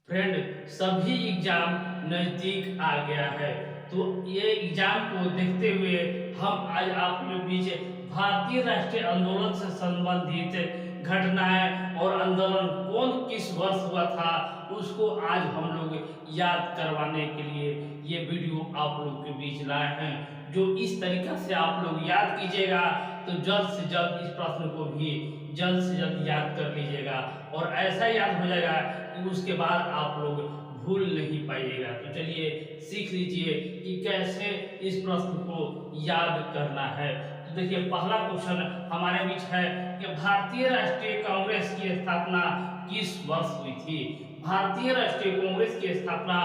Friend, सभी exam नजदीक आ गया है। तो ये एग्जाम को देखते हुए हम आज आप लोग बीच भारतीय राष्ट्रीय आंदोलन से संबंधित घटनाएं और आंदोलन कौन किस वर्ष हुआ था उसको आज हम लोग याद करवाने के लिए ये वीडियो आप लोग के बीच लाए हैं। जो इस तरीका से आप लोग याद कीजिएगा तो जल्द से जल्द इस प्रश्न को भी जल्द से जल्द याद कर लीजिएगा और ऐसा याद हो जाएगा कि उसके बाद आप लोग भूल नहीं पाइएगा। तो चलिए सीख लीजिए कि कैसे इस प्रश्न को याद करना है। तो देखिए, पहला क्वेश्चन हमारे बीच है कि भारतीय राष्ट्रीय कांग्रेस की स्थापना किस वर्ष हुई थी। भारतीय राष्ट्रीय कांग्रेस की स्थापना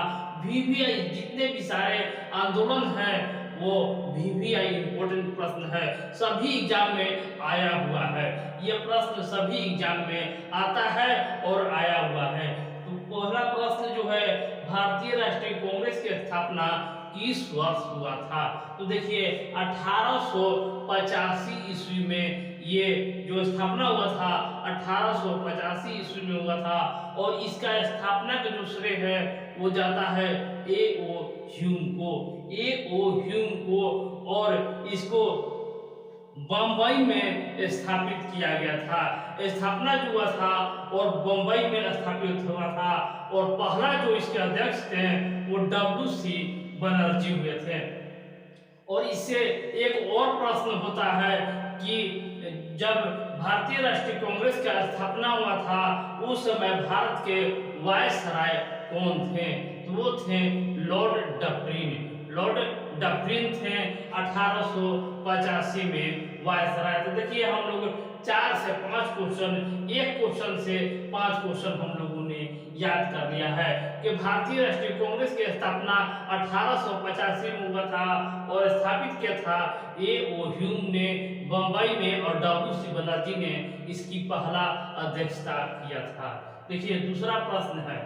वीवीआई, जितने भी सारे आंदोलन हैं वो वीवीआई इंपॉर्टेंट प्रश्न है, सभी एग्जाम में आया हुआ है। ये प्रश्न सभी एग्जाम में आता है और आया हुआ है। तो पहला प्रश्न जो है, भारतीय राष्ट्रीय कांग्रेस की स्थापना किस वर्ष हुआ था। तो देखिए 1885 ईस्वी में ये जो स्थापना हुआ था 1885 ईस्वी में हुआ था और इसका स्थापना का जो श्रेय है वो जाता है ए ओ ह्यूम को और इसको बम्बई में स्थापित किया गया था। स्थापना जो हुआ था और बम्बई में स्थापित हुआ था और पहला जो इसके अध्यक्ष थे वो डब्ल्यू.सी. बनर्जी हुए थे। और इससे एक और प्रश्न होता है कि जब भारतीय राष्ट्रीय कांग्रेस का स्थापना हुआ था उस समय भारत के वायसराय कौन थे। तो वो थे लॉर्ड डफरिन थे 1885 में वायसराय। तो देखिए हम लोग 4 से 5 क्वेश्चन, एक क्वेश्चन से 5 क्वेश्चन हम लोगों ने याद कर लिया है कि भारतीय राष्ट्रीय कांग्रेस की स्थापना 1885 में हुआ था और स्थापित किया था ए ओ ह्यूम ने बम्बई में और डब्ल्यू.सी. बनर्जी ने इसकी पहला अध्यक्षता किया था। देखिए दूसरा प्रश्न है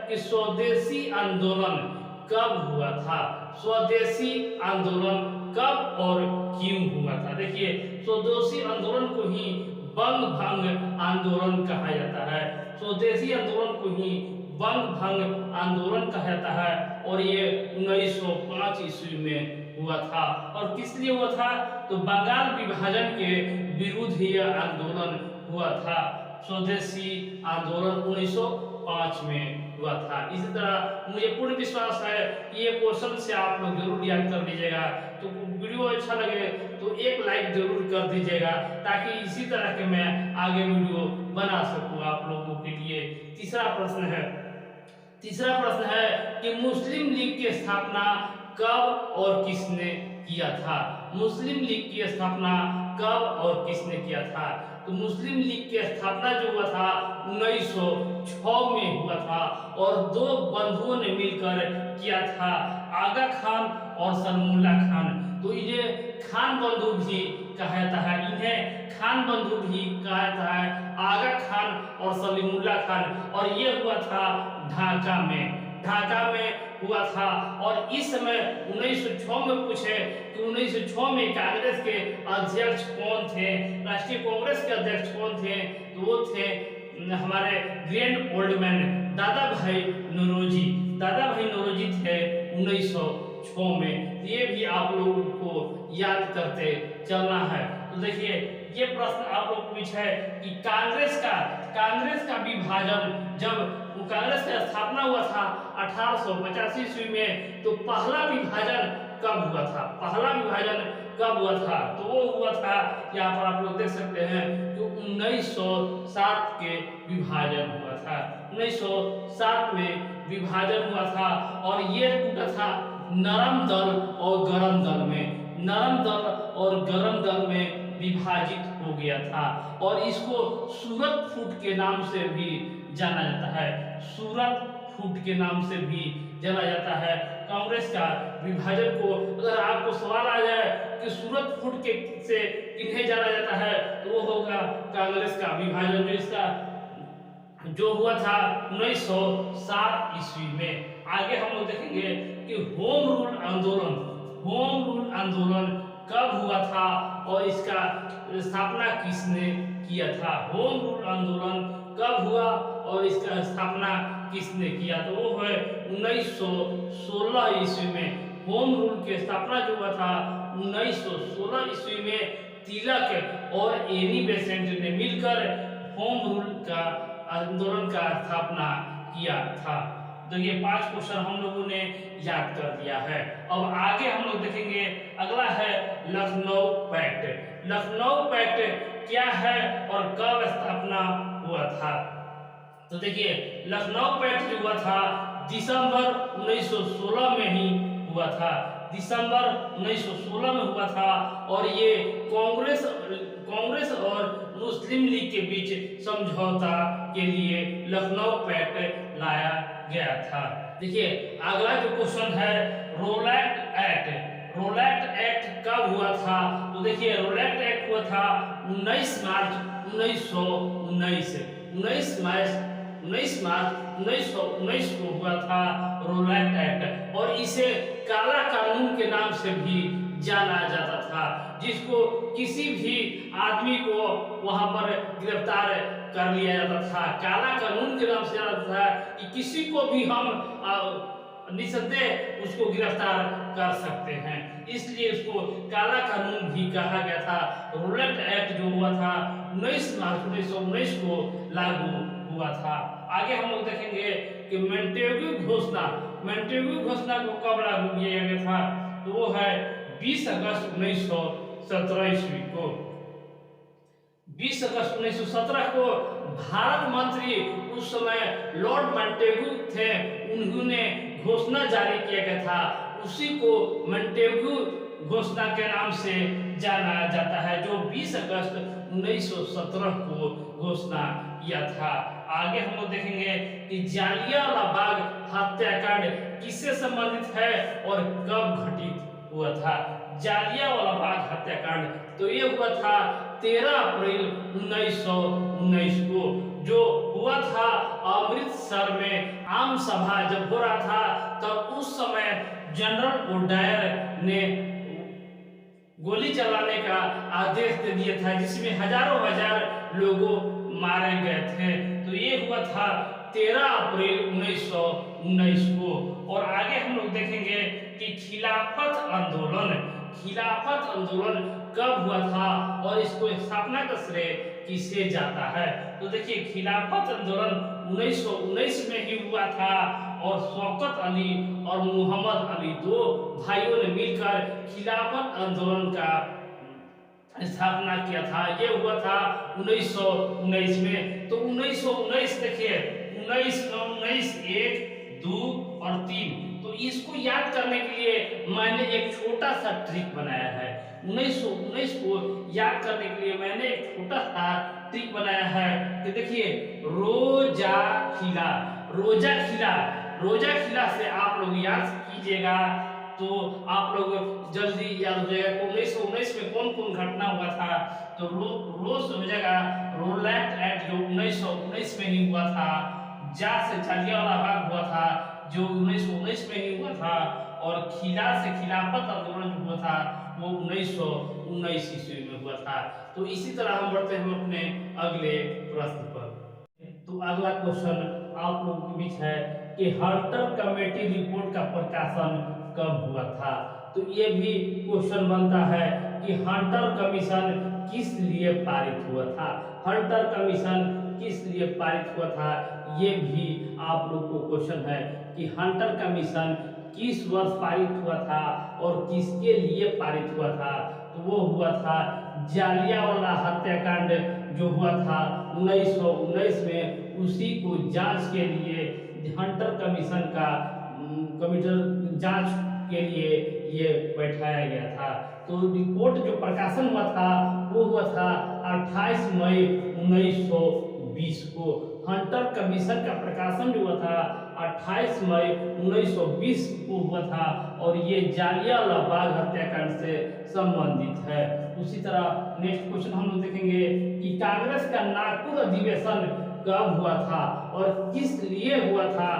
कि स्वदेशी आंदोलन कब हुआ था। स्वदेशी आंदोलन कब और क्यों हुआ था। देखिए स्वदेशी आंदोलन को ही बंग भंग आंदोलन कहा जाता है। स्वदेशी आंदोलन को ही बंग भंग आंदोलन कहा जाता है और ये 1905 ईस्वी में हुआ था। और किस लिए हुआ था, तो बंगाल विभाजन के विरुद्ध यह आंदोलन हुआ था। स्वदेशी आंदोलन 1905 में हुआ था। इसी तरह मुझे पूर्ण विश्वास है कि ये क्वेश्चन से आप लोग जरूर याद कर लीजिएगा। तो वीडियो अच्छा लगे तो एक लाइक जरूर कर दीजिएगा ताकि इसी तरह के मैं आगे वीडियो बना सकूं आप लोगों के लिए। तीसरा प्रश्न है कि मुस्लिम लीग की स्थापना कब और किसने किया था। मुस्लिम लीग की स्थापना कब और किसने किया था। तो मुस्लिम लीग की स्थापना जो हुआ था 1906 में हुआ था और दो बंधुओं ने मिलकर किया था, आगा खान और सलमुल्ला खान। तो ये खान बंधु भी कहा जाता है, इन्हें खान बंधु भी कहा जाता है, आगा खान और सलीमुल्ला खान। और ये हुआ था ढाका में हुआ था। और इस समय 1906 में पूछे कि 1906 में कांग्रेस के अध्यक्ष कौन थे, राष्ट्रीय कांग्रेस के अध्यक्ष कौन थे, तो वो थे हमारे ग्रैंड ओल्ड मैन दादा भाई नौरोजी थे 1906 में। ये भी आप लोगों को याद करते चलना है। तो देखिए ये प्रश्न आप लोग पूछा है कि कांग्रेस का विभाजन, जब कांग्रेस का स्थापना हुआ था 1885 ईस्वी में, तो पहला विभाजन कब हुआ था। तो वो हुआ था, यहाँ पर आप लोग देख सकते हैं, तो 1907 के विभाजन हुआ था। 1907 में विभाजन हुआ था और ये टूटा था नरम दल और गरम दल में विभाजित हो गया था। और इसको सूरत फूट के नाम से भी जाना जाता है। कांग्रेस का विभाजन को अगर आपको सवाल आ जाए कि सूरत फूट के से किन्हें जाना जाता है, तो वो होगा कांग्रेस का विभाजन, जो हुआ था 1907 ईस्वी में। आगे हम लोग देखेंगे कि होम रूल आंदोलन कब हुआ था और इसका स्थापना किसने किया था। होम रूल आंदोलन कब हुआ और इसका स्थापना किसने किया? तो वो है 1916 ईस्वी में। होम रूल की स्थापना जो हुआ था 1916 ईस्वी में तिलक और एनी बेसेंट ने मिलकर होम रूल का आंदोलन का स्थापना किया था। तो ये 5 क्वेश्चन हम लोगों ने याद कर दिया है। अब आगे हम लोग देखेंगे, अगला है लखनऊ पैक्ट। लखनऊ पैक्ट क्या है और कब स्थापना हुआ था? तो देखिए, लखनऊ पैक्ट जो हुआ था दिसंबर 1916 में ही हुआ था। दिसंबर 1916 में हुआ था और ये कांग्रेस और मुस्लिम लीग के बीच समझौता के लिए लखनऊ पैक्ट लाया गया था। देखिए, अगला जो क्वेश्चन है रोलैट एक्ट। रोलैट एक्ट कब हुआ था? तो देखिए, रोलैट एक्ट हुआ था 19 मार्च 1919। 19 मार्च 1919 को हुआ था रोलैट एक्ट, और इसे काला कानून के नाम से भी जाना जाता था, जिसको किसी भी आदमी को वहां पर गिरफ्तार कर लिया जाता था। काला कानून के नाम से जाना जाता था कि किसी को भी हम निसंदेह उसको गिरफ्तार कर सकते हैं, इसलिए उसको काला कानून भी कहा गया था। रोलैट एक्ट जो हुआ था 19 मार्च 1919 को लागू हुआ था। आगे हम लोग देखेंगे कि मेंटेग्यू घोषणा को कब लागू किया गया था? तो वो है 20 अगस्त 1917 ईस्वी को। 20 अगस्त 1917 को भारत मंत्री उस समय लॉर्ड मेंटेग्यू थे, उन्होंने घोषणा जारी किया गया था। उसी को मेंटेग्यू घोषणा के नाम से जाना जाता है, जो 20 अगस्त 1917 को घोषणा किया था। आगे हम लोग देखेंगे कि जालियांवाला बाग हत्याकांड किससे संबंधित है और कब घटित हुआ था? जालियांवाला बाग हत्याकांड तो ये हुआ था 13 अप्रैल 1919 को, जो हुआ था अमृतसर में। आम सभा जब हो रहा था तब उस समय जनरल ओडायर ने गोली चलाने का आदेश दे दिया था, जिसमें हजार लोगों मारे गए थे। तो ये हुआ था 13 अप्रैल 1919 को। और आगे हम लोग देखेंगे कि खिलाफत आंदोलन कब हुआ था और इसको स्थापना का श्रेय किसे जाता है? तो देखिए, खिलाफत आंदोलन 1919 में ही हुआ था और शौकत अली और मोहम्मद अली दो भाइयों ने मिलकर खिलाफत आंदोलन का स्थापना किया था। ये हुआ था 1919 में। तो 1919 देखिए, 19 1 2 और 3, तो इसको याद करने के लिए मैंने एक छोटा सा ट्रिक बनाया है। 1919 को याद करने के लिए मैंने एक छोटा सा ट्रिक बनाया है कि देखिए, रोजा खिला से आप लोग याद कीजिएगा तो आप लोग जल्दी याद हो जाएगा। 1919 में कौन कौन घटना हुआ था? तो रोज हो जाएगा रोलैट एक्ट जो 1919 में ही हुआ था, जा से जालियांवाला बाग हुआ था जो 1919 में ही हुआ था, और खिला से खिलाफत आंदोलन जो हुआ था वो 1919 ईस्वी में हुआ था। तो इसी तरह हम बढ़ते हैं अपने अगले प्रश्न पर। तो अगला क्वेश्चन आप लोगों के बीच है कि हंटर कमेटी रिपोर्ट का प्रकाशन कब हुआ था? तो ये भी क्वेश्चन बनता है कि हंटर कमीशन किस लिए पारित हुआ था? हंटर कमीशन किस लिए पारित हुआ था? ये भी आप लोग को क्वेश्चन है कि हंटर कमीशन किस वर्ष पारित हुआ था और किसके लिए पारित हुआ था? तो वो हुआ था जालियांवाला हत्याकांड जो हुआ था 1919 में, उसी को जांच के लिए हंटर कमीशन का कमिटी जांच के लिए ये बैठाया गया था। तो रिपोर्ट जो प्रकाशन हुआ था वो हुआ था 28 मई 1920 को। हंटर कमीशन का प्रकाशन जो हुआ था 28 मई 1920 को हुआ था और ये जालियांवाला बाग हत्याकांड से संबंधित है। उसी तरह नेक्स्ट क्वेश्चन हम लोग देखेंगे कि कांग्रेस का नागपुर अधिवेशन कब हुआ था और किस लिए हुआ था?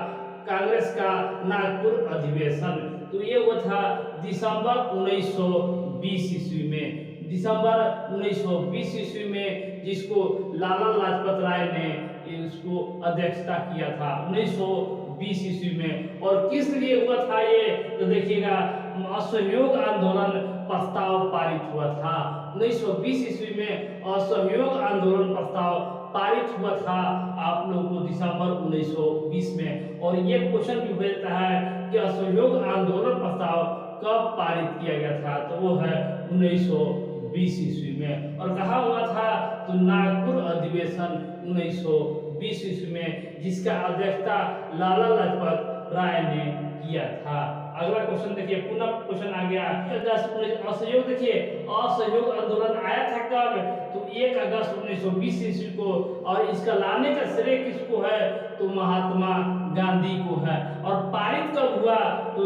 कांग्रेस का नागपुर अधिवेशन तो ये हुआ था दिसंबर 1920 ईस्वी में। दिसंबर 1920 ईस्वी में, जिसको लाला लाजपत राय ने इसको अध्यक्षता किया था 1920 ईस्वी में। और किस लिए हुआ था ये, तो देखिएगा असहयोग आंदोलन प्रस्ताव पारित हुआ था 1920 ईस्वी में। असहयोग आंदोलन प्रस्ताव पारित हुआ था आप लोगों को दिसंबर 1920 में। और ये क्वेश्चन भी हो जाता है कि असहयोग आंदोलन प्रस्ताव कब पारित किया गया था, तो वो है 1920 ईस्वी में। और कहा हुआ था, तो नागपुर अधिवेशन 1920 ईस्वी में, जिसका अध्यक्षता लाला लाजपत राय ने किया था। अगला क्वेश्चन देखिए, पुनः क्वेश्चन आ गया असहयोग। देखिए असहयोग आंदोलन आया था कब, तो 1 अगस्त 1920 ईस्वी को। और इसका लाने का श्रेय किसको है, तो महात्मा गांधी को है। और पारित कब हुआ, तो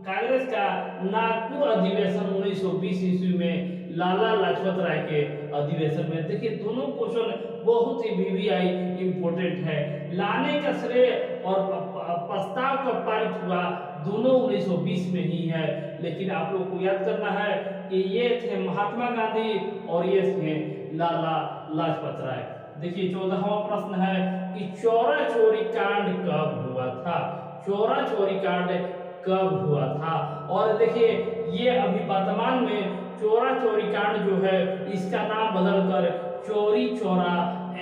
कांग्रेस का नागपुर अधिवेशन 1920 ईस्वी में, लाला लाजपत राय के अधिवेशन में। देखिए दोनों क्वेश्चन बहुत ही वीवीआई इंपॉर्टेंट है। लाने का श्रेय और प्रस्ताव कब पारित हुआ, दोनों 1920 में ही है। लेकिन आप लोग को याद करना है कि ये थे महात्मा गांधी और ये थे लाला लाजपत राय। देखिए 14वां प्रश्न है कि चौरा चोरी कांड कब हुआ था। चौरा चोरी कांड कब हुआ था। और देखिए ये अभी वर्तमान में चोरा चोरी कांड जो है, इसका नाम बदलकर चोरी चोरा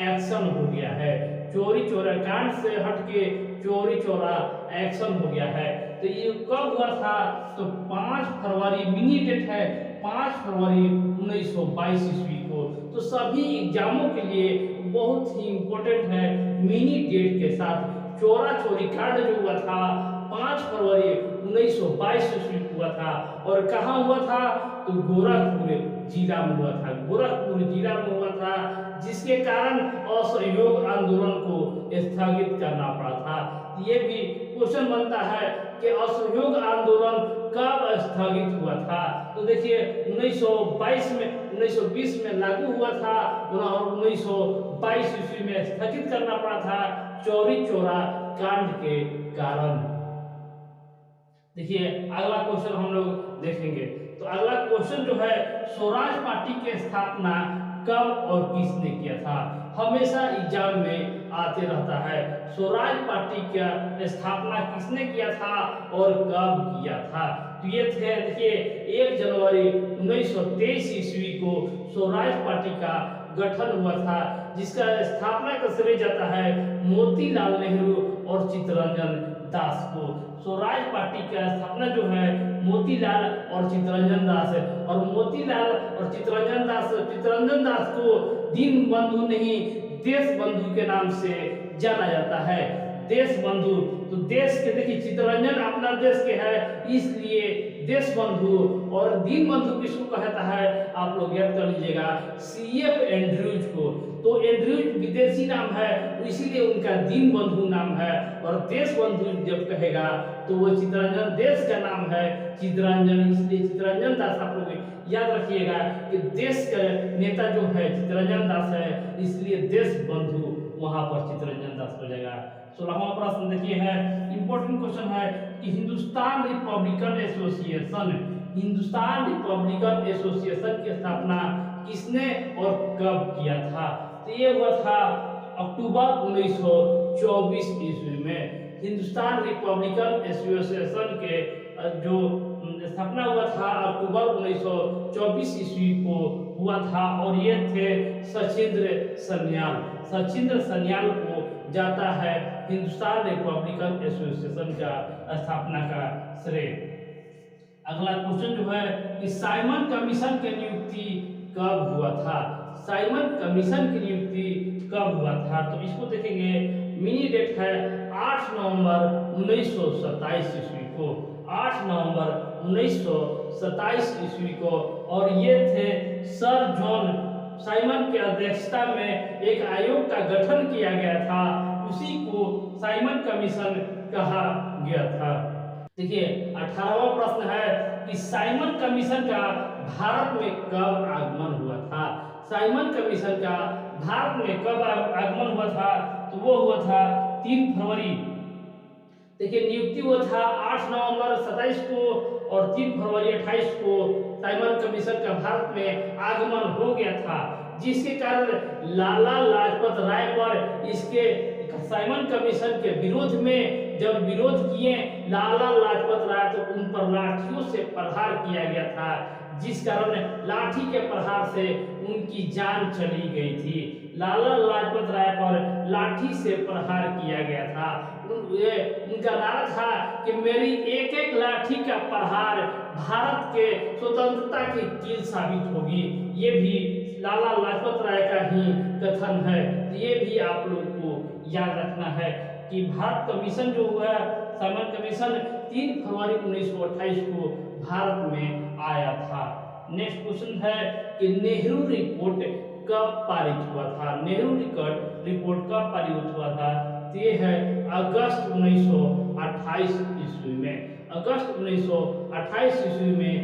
एक्शन हो गया है। चोरी चोरा कांड से हटके चोरी चोरा एक्शन हो गया है। तो ये कब हुआ था, तो 5 फरवरी, मिनी डेट है 5 फरवरी 1922 ईस्वी को। तो सभी एग्जामों के लिए बहुत ही इंपॉर्टेंट है मिनी डेट के साथ। चोरा चोरी कांड जो हुआ था 5 फरवरी 1922 ईस्वी को हुआ था। और कहाँ हुआ था, तो गोरखपुर जिला में हुआ था। गोरखपुर जिला में हुआ था, जिसके कारण असहयोग आंदोलन को स्थगित करना पड़ा था। ये भी क्वेश्चन बनता है कि असहयोग आंदोलन कब स्थगित हुआ था। तो देखिए 1922 में, 1920 में लागू हुआ था और 1922 ईस्वी में स्थगित करना पड़ा था चौरी चौरा कांड के कारण। देखिए अगला क्वेश्चन हम लोग देखेंगे। तो अगला क्वेश्चन जो है, स्वराज पार्टी की स्थापना कब और किसने किया था। हमेशा एग्जाम में आते रहता है, स्वराज पार्टी का स्थापना किसने किया था और कब किया था। तो ये थे, देखिए 1 जनवरी 1923 ईस्वी को स्वराज पार्टी का गठन हुआ था, जिसका स्थापना का श्रेय जाता है मोतीलाल नेहरू और चित्तरंजन दास को। स्वराज पार्टी का स्थापना जो है मोतीलाल और चित्तरंजन दास है। और मोतीलाल और चित्तरंजन दास को दीन बंधु नहीं, देश बंधु के नाम से जाना जाता है। देश बंधु, तो देश के, देखिए चित्तरंजन अपना देश के है, इसलिए देश बंधु। और दीन बंधु किसको कहता है, आप लोग याद कर लीजिएगा, CF एंड्रयूज को। तो एंड्रयूज विदेशी नाम है, इसीलिए उनका दीन बंधु नाम है। और देश बंधु जब कहेगा तो वो चित्तरंजन, देश का नाम है चित्तरंजन, इसलिए चित्तरंजन दास। आप लोग याद रखिएगा कि देश का नेता जो है चित्तरंजन दास है, इसलिए देश बंधु वहां पर चित्तरंजन दास हो जाएगा। 16वां प्रश्न देखिए है, इंपॉर्टेंट क्वेश्चन है कि हिंदुस्तान रिपब्लिकन एसोसिएशन की स्थापना किसने और कब किया था। तो ये हुआ था अक्टूबर 1924 ईस्वी में। हिंदुस्तान रिपब्लिकन एसोसिएशन के जो स्थापना हुआ था अक्टूबर 1924 ईस्वी को हुआ था। और ये थे सचिंद्र सन्याल को जाता है हिंदुस्तान रिपब्लिकन एसोसिएशन का स्थापना का श्रेय। अगला क्वेश्चन जो है कि साइमन कमीशन की नियुक्ति कब हुआ था। साइमन कमीशन की नियुक्ति कब हुआ था, तो इसको देखेंगे। मिनी डेट है 8 नवंबर 1927 ईस्वी को। 8 नवंबर 1927 ईस्वी को। और ये थे सर जॉन साइमन की अध्यक्षता में एक आयोग का गठन किया गया था, उसी को साइमन कमीशन कहा गया था। देखिए 18वां प्रश्न है कि साइमन कमीशन का भारत में कब आगमन हुआ था। साइमन कमीशन का भारत में कब आगमन हुआ था, तो वो हुआ था 3 फरवरी। देखिए नियुक्ति हुआ था 8 नवंबर 27 को और 3 फरवरी 28 को साइमन कमीशन का भारत में आगमन हो गया था। जिसके कारण लाला लाजपत राय पर इसके साइमन कमीशन के विरोध में जब विरोध किए लाला लाजपत राय तो उन पर लाठियों से प्रहार किया गया था, जिस कारण लाठी के प्रहार से उनकी जान चली गई थी। लाला लाजपत राय पर लाठी से प्रहार किया गया था। उनका नारा था कि मेरी एक एक लाठी का प्रहार भारत के स्वतंत्रता की कील साबित होगी। ये भी लाला लाजपत राय का ही कथन है। ये भी आप लोग को याद रखना है कि भारत कमीशन जो हुआ, साइमन कमीशन 3 फरवरी 1928 को भारत में आया था। नेक्स्ट क्वेश्चन है कि नेहरू रिपोर्ट कब पारित हुआ था? नेहरू रिपोर्ट कब पारित हुआ था? ये है अगस्त 1928 ईस्वी में। अगस्त 1928 ईस्वी में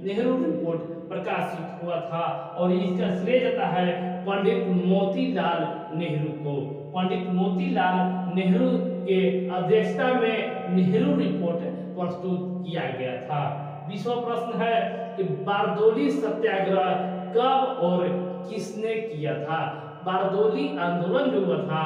नेहरू रिपोर्ट प्रकाशित हुआ था और इसका श्रेय जाता है पंडित मोतीलाल नेहरू को। पंडित मोतीलाल नेहरू के अध्यक्षता में नेहरू रिपोर्ट प्रस्तुत किया गया था। 20वां प्रश्न है कि बारदोली सत्याग्रह कब और किसने किया था? बारदोली आंदोलन जो हुआ था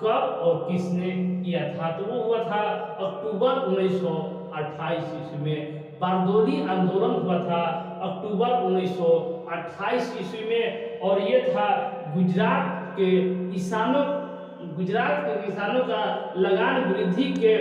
कब और किसने किया था? तो वो हुआ था अक्टूबर 1928 ईस्वी में। बारदोली आंदोलन हुआ था अक्टूबर 1928 ईस्वी में और ये था गुजरात के किसानों का लगान वृद्धि के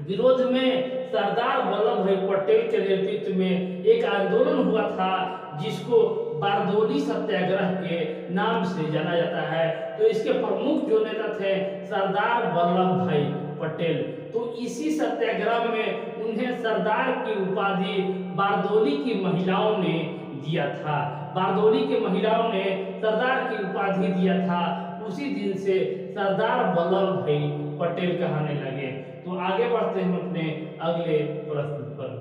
विरोध में सरदार वल्लभ भाई पटेल के नेतृत्व में एक आंदोलन हुआ था, जिसको बारदोली सत्याग्रह के नाम से जाना जाता है। तो इसके प्रमुख जो नेता थे सरदार वल्लभ भाई पटेल। तो इसी सत्याग्रह में उन्हें सरदार की उपाधि बारदोली की महिलाओं ने दिया था। बारदोली की महिलाओं ने सरदार की उपाधि दिया था। उसी दिन से सरदार वल्लभ भाई पटेल कहने लगे। तो आगे बढ़ते हैं अपने अगले प्रश्न पर।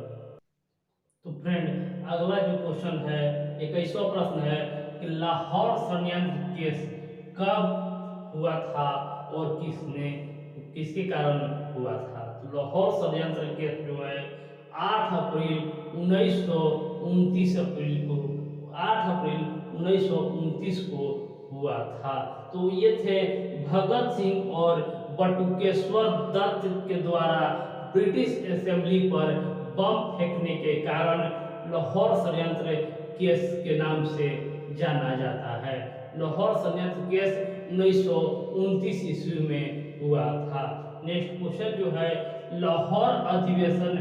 तो फ्रेंड अगला जो क्वेश्चन है 21वां प्रश्न है कि लाहौर षड्यंत्र केस कब हुआ था और किसके कारण हुआ था? तो लाहौर षड्यंत्र केस जो है 8 अप्रैल 1929 को हुआ था। तो ये थे भगत सिंह और बटुकेश्वर दत्त के द्वारा ब्रिटिश असेंबली पर बम फेंकने के कारण लाहौर षड्यंत्र केस के नाम से जाना जाता है। लाहौर षड्यंत्र केस 1929 ईस्वी में हुआ था। नेक्स्ट क्वेश्चन जो है लाहौर अधिवेशन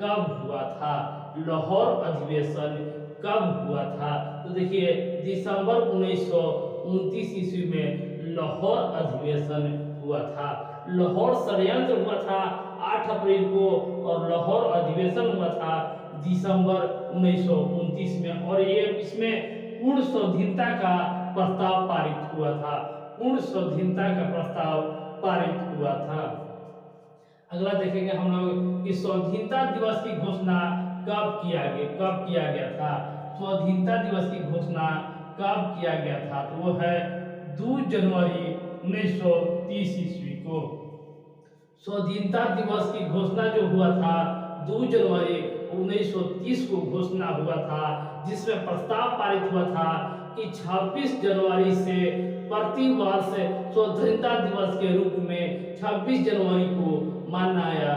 कब हुआ था? लाहौर अधिवेशन कब हुआ था? तो देखिए दिसंबर 1929 ईस्वी में लाहौर अधिवेशन हुआ था। लाहौर षड्यंत्र हुआ था 8 अप्रैल को और लाहौर अधिवेशन हुआ था दिसंबर 1929 में और ये इसमें पूर्ण स्वाधीनता का प्रस्ताव पारित हुआ था। पूर्ण स्वाधीनता का प्रस्ताव पारित हुआ था। अगला देखेंगे हम लोग कि स्वाधीनता दिवस की घोषणा कब किया गया था? स्वाधीनता दिवस की घोषणा कब किया गया था? तो वो है 2 जनवरी 1930 ईस्वी को। स्वाधीनता दिवस की घोषणा जो हुआ था 2 जनवरी 1930 को घोषणा हुआ था, जिसमें प्रस्ताव पारित हुआ था कि 26 जनवरी से प्रति वर्ष स्वतंत्रता दिवस के रूप में 26 जनवरी को मनाया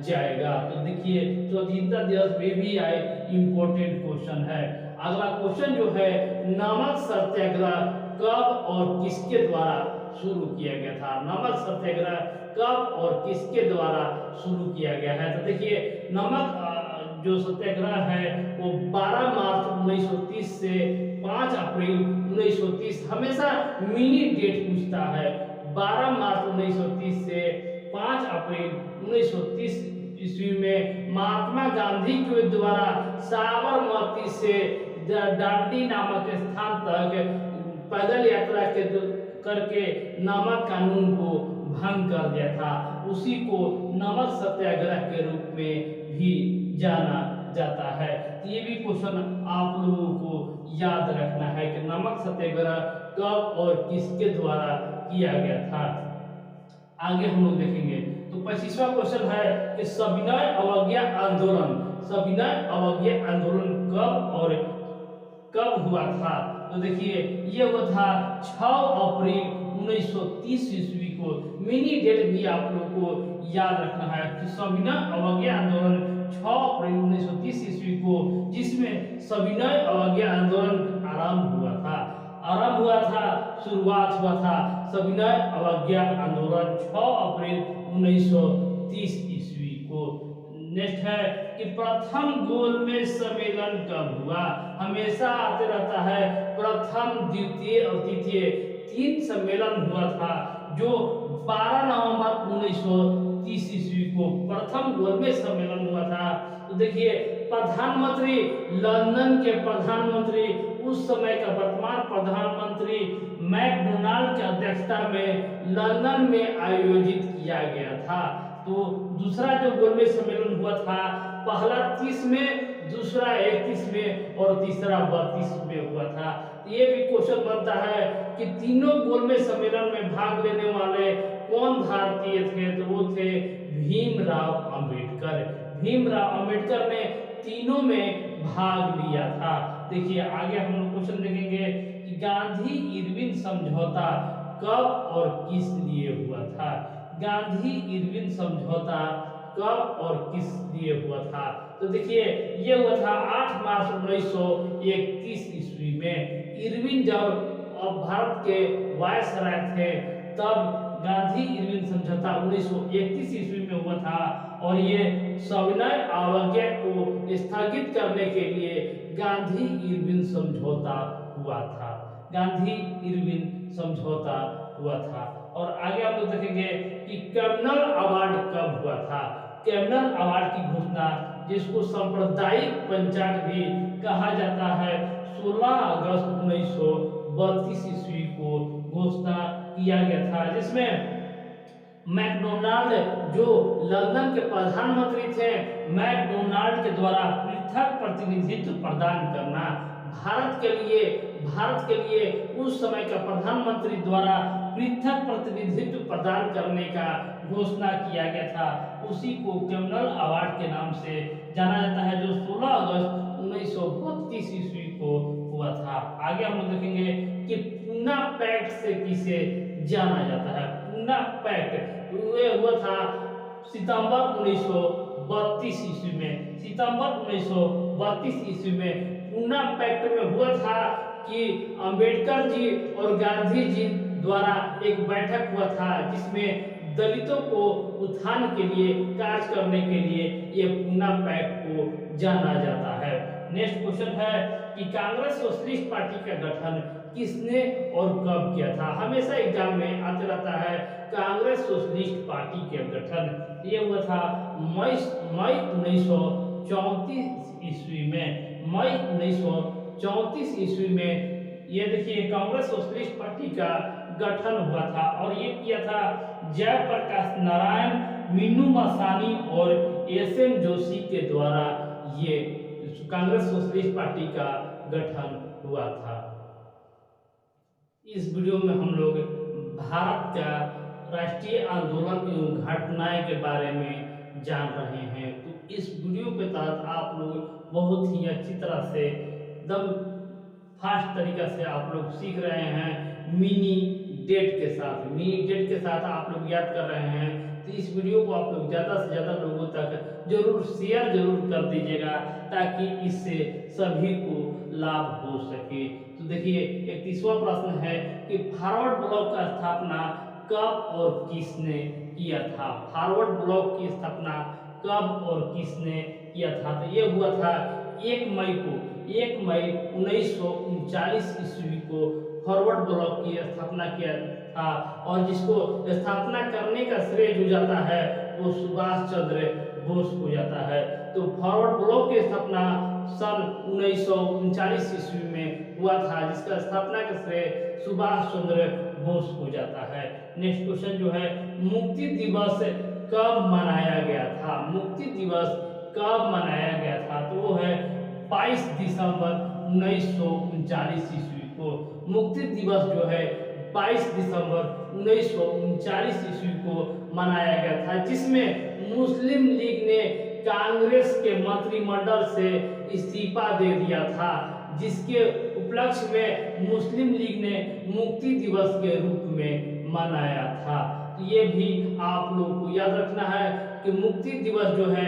जाएगा। तो देखिए स्वतंत्रता दिवस में भी आए इम्पोर्टेंट क्वेश्चन है। अगला क्वेश्चन जो है नमक सत्याग्रह कब और किसके द्वारा शुरू किया गया था? नमक सत्याग्रह कब और किसके द्वारा शुरू किया गया है? तो देखिए नमक जो सत्याग्रह है वो 12 मार्च 1930 से 5 अप्रैल 1930, हमेशा मिनी डेट पूछता है। 12 मार्च 1930 से 5 अप्रैल 1930 ईस्वी में महात्मा गांधी के द्वारा साबरमती से डांडी नामक स्थान तक पैदल यात्रा करके नमक कानून को भंग कर दिया था। उसी को नमक सत्याग्रह के रूप में भी जाना जाता है। ये भी क्वेश्चन आप लोगों को याद रखना है कि नमक सत्याग्रह कब और किसके द्वारा किया गया था। आगे हम लोग देखेंगे तो 25वां क्वेश्चन है कि सविनय अवज्ञा आंदोलन कब और कब हुआ था? तो देखिए ये हुआ था 6 अप्रैल 1930 ईस्वी को। मिनी डेट भी आप लोगों को याद रखना है कि सविनय अवज्ञा आंदोलन 6 अप्रैल 1930 ईस्वी को, जिसमें सविनय अवज्ञा आंदोलन आरंभ हुआ था, शुरुआत हुआ था सविनय अवज्ञा आंदोलन 6 अप्रैल 1930 ईस्वी को। नेक्स्ट है कि प्रथम गोलमेज सम्मेलन कब हुआ। हमेशा आते रहता है प्रथम, द्वितीय और तृतीय 3 सम्मेलन हुआ था, जो 12 नवंबर 1930 ईस्वी को प्रथम गोलमेज सम्मेलन हुआ था। तो देखिए प्रधानमंत्री, लंदन के प्रधानमंत्री, उस समय का वर्तमान प्रधानमंत्री मैकडोनाल्ड की अध्यक्षता में लंदन में आयोजित किया गया था। तो दूसरा जो गोलमेज सम्मेलन हुआ था, पहला 30 में, दूसरा 31 में और तीसरा 32 में हुआ था। ये भी क्वेश्चन बनता है कि तीनों गोलमेज सम्मेलन में भाग लेने वाले कौन भारतीय थे, तो वो थे भीमराव अंबेडकर। भीमराव अंबेडकर ने तीनों में भाग लिया था। देखिए आगे हम लोग क्वेश्चन देखेंगे कि गांधी इरविन समझौता कब और किस लिए हुआ था। गांधी इरविन समझौता कब और किस लिए हुआ था, तो देखिए ये हुआ था 8 मार्च 1931 ईस्वी में। इरविन जब भारत के वायसराय थे, तब गांधी इरविन समझौता 1931 ईस्वी में हुआ था, और ये सविनय अवज्ञा को स्थगित करने के लिए गांधी इरविन समझौता हुआ था। गांधी इरविन समझौता हुआ था। और आगे आप लोग देखेंगे कि कैमनल अवार्ड कब हुआ था। कैमनल अवार्ड की घोषणा, जिसको सांप्रदायिक पंचायत भी कहा जाता है, 16 अगस्त 1932 ईस्वी को घोषणा किया गया था, जिसमें मैकडोनाल्ड जो लंदन के प्रधानमंत्री थे, मैकडोनाल्ड के द्वारा पृथक प्रतिनिधित्व प्रदान करना भारत के लिए उस समय का प्रधानमंत्री द्वारा पृथक प्रतिनिधित्व प्रदान करने का घोषणा किया गया था। उसी को कैमनल अवार्ड के नाम से जाना जाता है, जो 16 अगस्त 1932 ईस्वी को हुआ था। आगे हम लोग देखेंगे कि पूना पैक्ट से किसे जाना जाता है। पूना पैक्ट हुआ था सितंबर 1932 ईस्वी में। सितंबर 1932 ईस्वी में पूना पैक्ट में हुआ था कि अंबेडकर जी और गांधी जी द्वारा एक बैठक हुआ था, जिसमें दलितों को उत्थान के लिए कार्य करने के लिए ये पूना पैक्ट को जाना जाता है। नेक्स्ट क्वेश्चन है कि कांग्रेस सोशलिस्ट पार्टी का गठन किसने और कब किया था। हमेशा एग्जाम में आते रहता है कांग्रेस सोशलिस्ट पार्टी के गठन। ये हुआ था मई 1934 ईस्वी में। मई 1934 ईस्वी में ये देखिए कांग्रेस सोशलिस्ट पार्टी का गठन हुआ था, और ये किया था जयप्रकाश नारायण, मीनू मसानी और एस.एम. जोशी के द्वारा। ये कांग्रेस सोशलिस्ट पार्टी का गठन हुआ था। इस वीडियो में हम लोग भारत का राष्ट्रीय आंदोलन एवं घटनाएं के बारे में जान रहे हैं। तो इस वीडियो के तहत आप लोग बहुत ही अच्छी तरह से एकदम फास्ट तरीका से आप लोग सीख रहे हैं मिनी डेट के साथ। मिनी डेट के साथ आप लोग याद कर रहे हैं, तो इस वीडियो को आप लोग ज़्यादा से ज़्यादा लोगों तक जरूर शेयर जरूर कर दीजिएगा, ताकि इससे सभी को लाभ हो सके। तो देखिए 31वां प्रश्न है कि फॉरवर्ड ब्लॉक का स्थापना कब और किसने किया था। फॉरवर्ड ब्लॉक की स्थापना कब और किसने किया था, तो ये हुआ था 1 मई 1939 ईस्वी को फॉरवर्ड ब्लॉक की स्थापना किया था, और जिसको स्थापना करने का श्रेय जो जाता है वो सुभाष चंद्र बोस को जाता है। तो फॉरवर्ड ब्लॉक की स्थापना सन 1939 ईस्वी में हुआ था, जिसका स्थापना का श्रेय सुभाष चंद्र बोस को जाता है। नेक्स्ट क्वेश्चन जो है, मुक्ति दिवस कब मनाया गया था। मुक्ति दिवस कब मनाया गया था, तो वो है 22 दिसंबर 1939 ईस्वी को। मुक्ति दिवस जो है 22 दिसंबर 1939 ईस्वी को मनाया गया था, जिसमें मुस्लिम लीग ने कांग्रेस के मंत्रिमंडल से इस्तीफा दे दिया था, जिसके उपलक्ष्य में मुस्लिम लीग ने मुक्ति दिवस के रूप में मनाया था। तो ये भी आप लोगों को याद रखना है कि मुक्ति दिवस जो है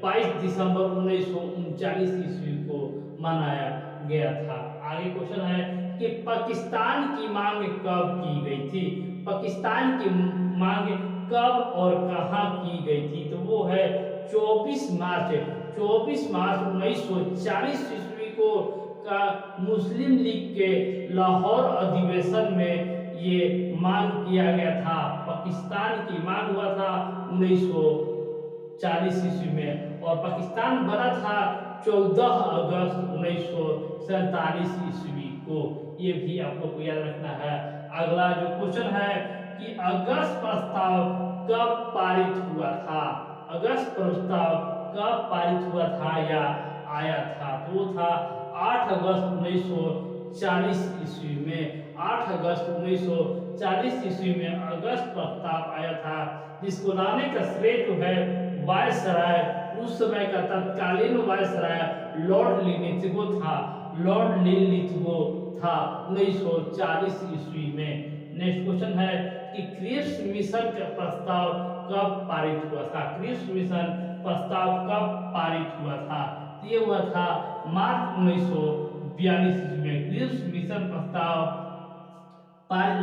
22 दिसंबर 1939 ईस्वी को मनाया गया था। आगे क्वेश्चन है कि पाकिस्तान की मांग कब की गई थी? पाकिस्तान की मांग कब और कहां की गई थी? तो वो है 24 मार्च 1940 ईस्वी को का मुस्लिम लीग के लाहौर अधिवेशन में ये मांग किया गया था। पाकिस्तान की मांग हुआ था 1940 ईस्वी में और पाकिस्तान बना था 14 अगस्त 1947 ईस्वी को। ये भी आप लोग को याद रखना है। अगला जो क्वेश्चन है कि अगस्त प्रस्ताव कब पारित हुआ था? अगस्त प्रस्ताव कब पारित हुआ था या आया था? तो वो था 8 अगस्त 1940 ईस्वी में। 8 अगस्त 1940 ईस्वी में अगस्त प्रस्ताव आया था, जिसको लाने का श्रेय जो है वायसराय, उस समय का तत्कालीन वायसराय लॉर्ड लिनिथगो था। लॉर्ड लिनिथगो था 1940 ईस्वी में। नेक्स्ट क्वेश्चन है कि क्रिप्स मिशन का प्रस्ताव कब पारित हुआ था? क्रिप्स मिशन प्रस्ताव कब पारित हुआ था? ये हुआ था मार्च 1942 ईस्वी में। क्रिप्स मिशन प्रस्ताव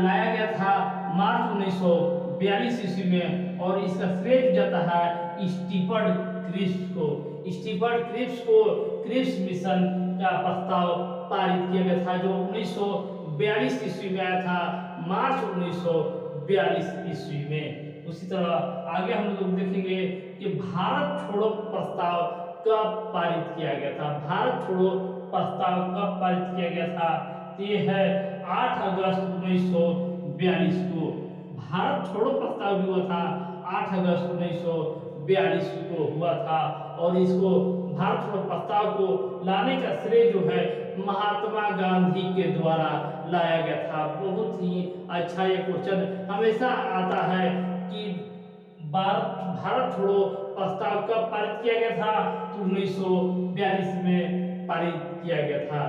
लाया गया था मार्च 1942 ईस्वी में और इसका श्रेय जाता है स्टीफर्ड क्रिप्स को। स्टीफर्ड क्रिप्स को क्रिप्स मिशन का प्रस्ताव पारित किया गया था, जो 1942 ईस्वी में आया था, मार्च 1942 ईस्वी में। उसी तरह आगे हम लोग देखेंगे कि भारत छोड़ो प्रस्ताव कब पारित किया गया था? भारत छोड़ो प्रस्ताव कब पारित किया गया था? ये है 8 अगस्त 1942 को। भारत छोड़ो प्रस्ताव भी हुआ था 8 अगस्त 1942 को हुआ था और इसको भारत छोड़ो प्रस्ताव को लाने का श्रेय जो है महात्मा गांधी के द्वारा लाया गया था। बहुत ही अच्छा ये क्वेश्चन हमेशा आता है कि भारत छोड़ो प्रस्ताव कब पारित किया गया था? तो 1942 में पारित किया गया था।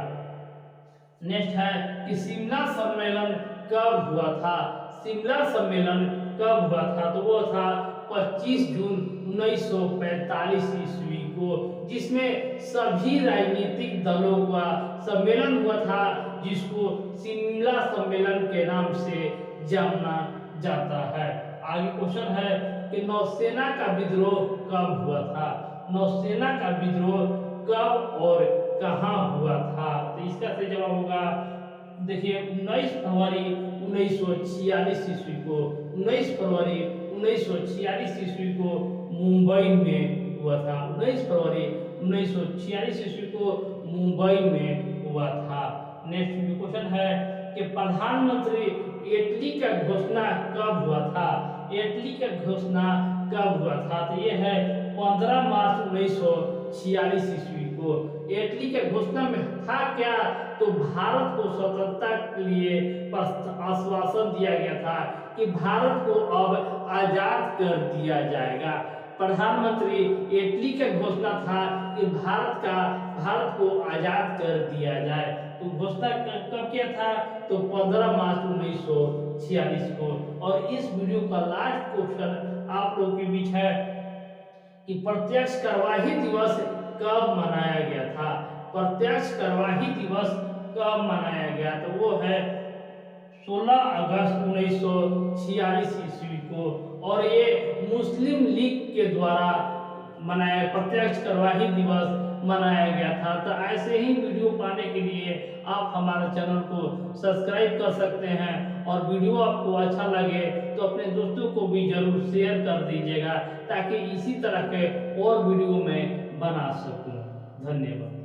नेक्स्ट है कि शिमला सम्मेलन कब हुआ था? शिमला सम्मेलन कब हुआ था? तो वो था 25 जून 1945 ईस्वी को, जिसमें सभी राजनीतिक दलों का सम्मेलन हुआ था, जिसको शिमला सम्मेलन के नाम से जाना जाता है। आगे क्वेश्चन है कि नौसेना का विद्रोह कब हुआ था? नौसेना का विद्रोह कब और कहां हुआ था? तो इसका सही जवाब होगा, देखिए 19 फरवरी 1946 ईस्वी को। 19 फरवरी 1946 ईस्वी को मुंबई में हुआ था। 19 फरवरी 1946 ईस्वी को मुंबई में हुआ था। नेक्स्ट क्वेश्चन है कि प्रधानमंत्री इटली का घोषणा कब हुआ था? इटली का घोषणा कब हुआ था? तो ये है 15 मार्च 1946 ईस्वी को। इटली के घोषणा में था क्या? तो भारत को स्वतंत्रता के लिए आश्वासन दिया गया था कि भारत को अब आजाद कर दिया जाएगा। प्रधानमंत्री इटली का घोषणा था कि भारत को आजाद कर दिया जाए। तो घोषणा कब किया था? तो 15 मार्च 1946 को। और इस वीडियो का लास्ट क्वेश्चन आप लोगों के बीच है कि प्रत्यक्ष कार्यवाही दिवस कब मनाया गया था? प्रत्यक्ष कार्यवाही दिवस कब मनाया गया? तो वो है 16 अगस्त 1946 ईस्वी को और ये मुस्लिम लीग के द्वारा मनाया प्रत्यक्ष कार्यवाही दिवस मनाया गया था। तो ऐसे ही वीडियो पाने के लिए आप हमारे चैनल को सब्सक्राइब कर सकते हैं और वीडियो आपको अच्छा लगे तो अपने दोस्तों को भी जरूर शेयर कर दीजिएगा, ताकि इसी तरह के और वीडियो में बना सकूं। धन्यवाद।